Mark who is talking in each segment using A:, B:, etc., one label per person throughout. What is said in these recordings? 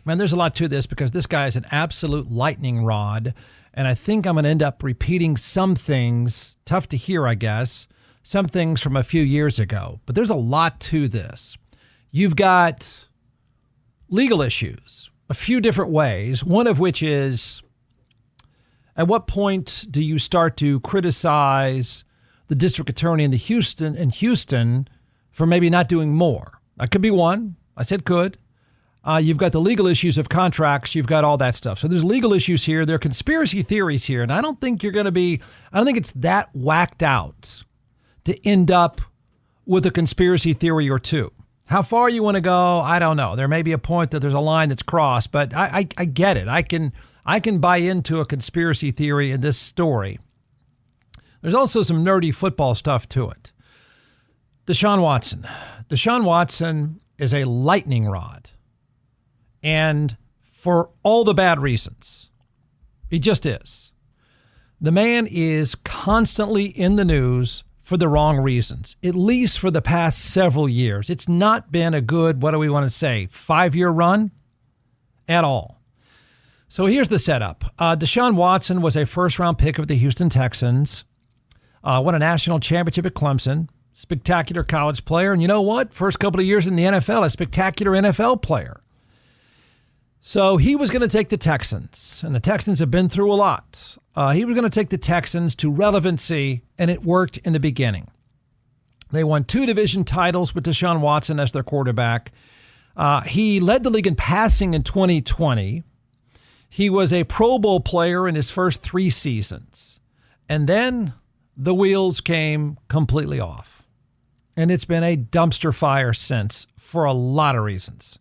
A: Man, there's a lot to this because this guy is an absolute lightning rod. And I think I'm going to end up repeating some things, tough to hear, I guess, some things from a few years ago. But there's a lot to this. You've got legal issues, a few different ways, one of which is, at what point do you start to criticize the district attorney in Houston for maybe not doing more? That could be one. I said could. You've got the legal issues of contracts. You've got all that stuff. So there's legal issues here. There are conspiracy theories here. And I don't think I don't think it's that whacked out to end up with a conspiracy theory or two. How far you want to go, I don't know. There may be a point that there's a line that's crossed, but I get it. I can buy into a conspiracy theory in this story. There's also some nerdy football stuff to it. Deshaun Watson. Deshaun Watson is a lightning rod. And for all the bad reasons, he just is. The man is constantly in the news for the wrong reasons, at least for the past several years. It's not been a good, what do we want to say, 5-year run at all. So here's the setup. Deshaun Watson was a first-round pick of the Houston Texans, won a national championship at Clemson, spectacular college player. And you know what? First couple of years in the NFL, a spectacular NFL player. So he was going to take the Texans, and the Texans have been through a lot. He was going to take the Texans to relevancy, and it worked in the beginning. They won 2 division titles with Deshaun Watson as their quarterback. He led the league in passing in 2020. He was a Pro Bowl player in his first 3 seasons. And then the wheels came completely off. And it's been a dumpster fire since for a lot of reasons.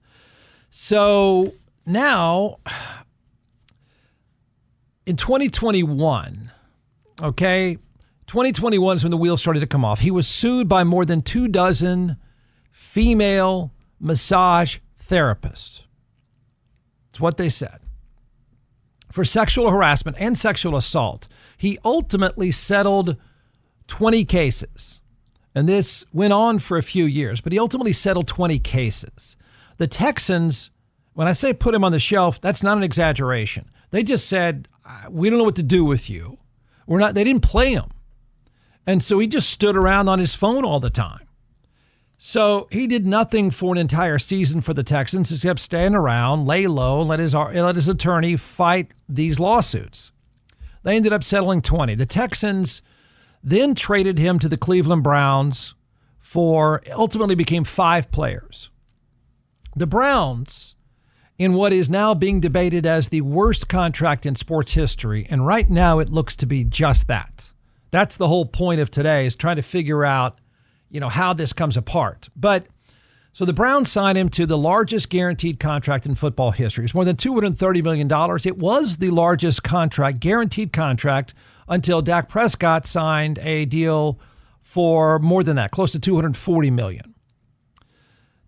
A: So now, in 2021, 2021 is when the wheels started to come off. He was sued by more than 24 female massage therapists. It's what they said. For sexual harassment and sexual assault. He ultimately settled 20 cases. And this went on for a few years, but he ultimately settled 20 cases. The Texans, when I say put him on the shelf, that's not an exaggeration. They just said, we don't know what to do with you. They didn't play him. And so he just stood around on his phone all the time. So he did nothing for an entire season for the Texans except stand around, lay low, let his attorney fight these lawsuits. They ended up settling 20. The Texans then traded him to the Cleveland Browns ultimately became 5 players. The Browns, in what is now being debated as the worst contract in sports history, and right now it looks to be just that. That's the whole point of today, is trying to figure out, how this comes apart. But so the Browns signed him to the largest guaranteed contract in football history. It's more than $230 million. It was the largest guaranteed contract, until Dak Prescott signed a deal for more than that, close to $240 million.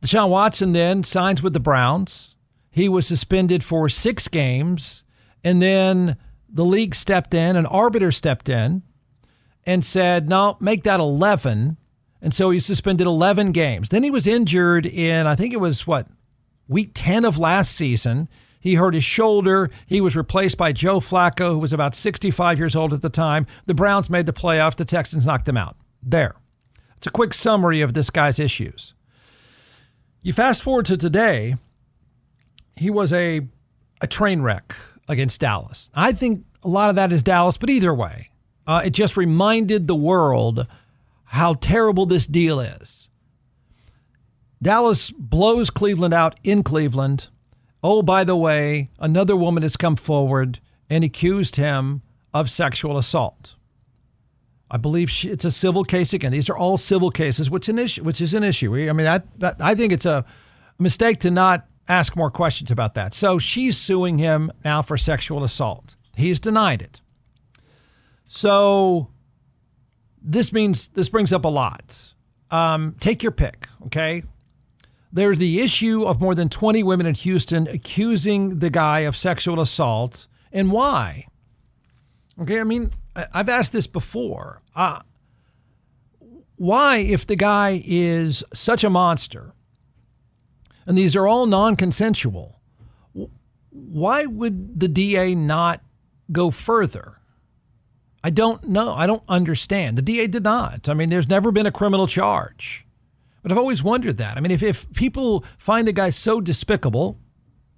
A: Deshaun Watson then signs with the Browns. He was suspended for 6 games, and then the league stepped in, an arbiter stepped in and said, no, make that 11. And so he suspended 11 games. Then he was injured in, I think it was, week 10 of last season. He hurt his shoulder. He was replaced by Joe Flacco, who was about 65 years old at the time. The Browns made the playoffs. The Texans knocked him out. There. It's a quick summary of this guy's issues. You fast forward to today, he was a train wreck against Dallas. I think a lot of that is Dallas, but either way, it just reminded the world how terrible this deal is. Dallas blows Cleveland out in Cleveland. Oh, by the way, another woman has come forward and accused him of sexual assault. I believe it's a civil case again. These are all civil cases, which is an issue. I mean, I think it's a mistake to not ask more questions about that. So she's suing him now for sexual assault. He's denied it. So this brings up a lot. Take your pick, okay? There's the issue of more than 20 women in Houston accusing the guy of sexual assault. And why? Okay, I mean, I've asked this before. Why, if the guy is such a monster, and these are all non-consensual, why would the DA not go further? I don't know. I don't understand. The DA did not. I mean, there's never been a criminal charge. But I've always wondered that. I mean, if people find the guy so despicable,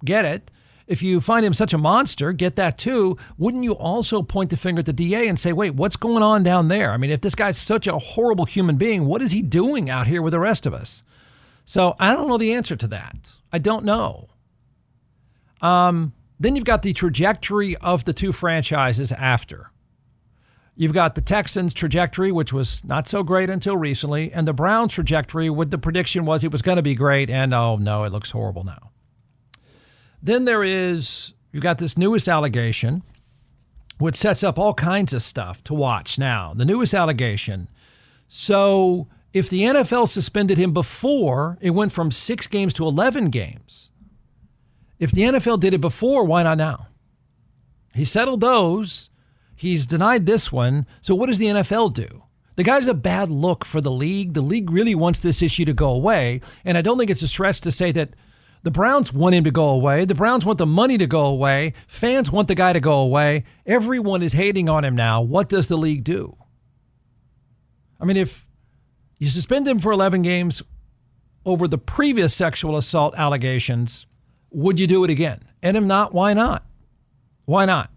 A: get it. If you find him such a monster, get that too. Wouldn't you also point the finger at the DA and say, wait, what's going on down there? I mean, if this guy's such a horrible human being, what is he doing out here with the rest of us? So I don't know the answer to that. I don't know. Then you've got the trajectory of the two franchises after. You've got the Texans' trajectory, which was not so great until recently, and the Browns' trajectory, with the prediction was it was going to be great, and oh no, it looks horrible now. Then you've got this newest allegation, which sets up all kinds of stuff to watch now. The newest allegation. So if the NFL suspended him before, it went from 6 games to 11 games. If the NFL did it before, why not now? He settled those. He's denied this one. So what does the NFL do? The guy's a bad look for the league. The league really wants this issue to go away. And I don't think it's a stretch to say that the Browns want him to go away. The Browns want the money to go away. Fans want the guy to go away. Everyone is hating on him now. What does the league do? I mean, if you suspend him for 11 games over the previous sexual assault allegations, would you do it again? And if not, why not? Why not?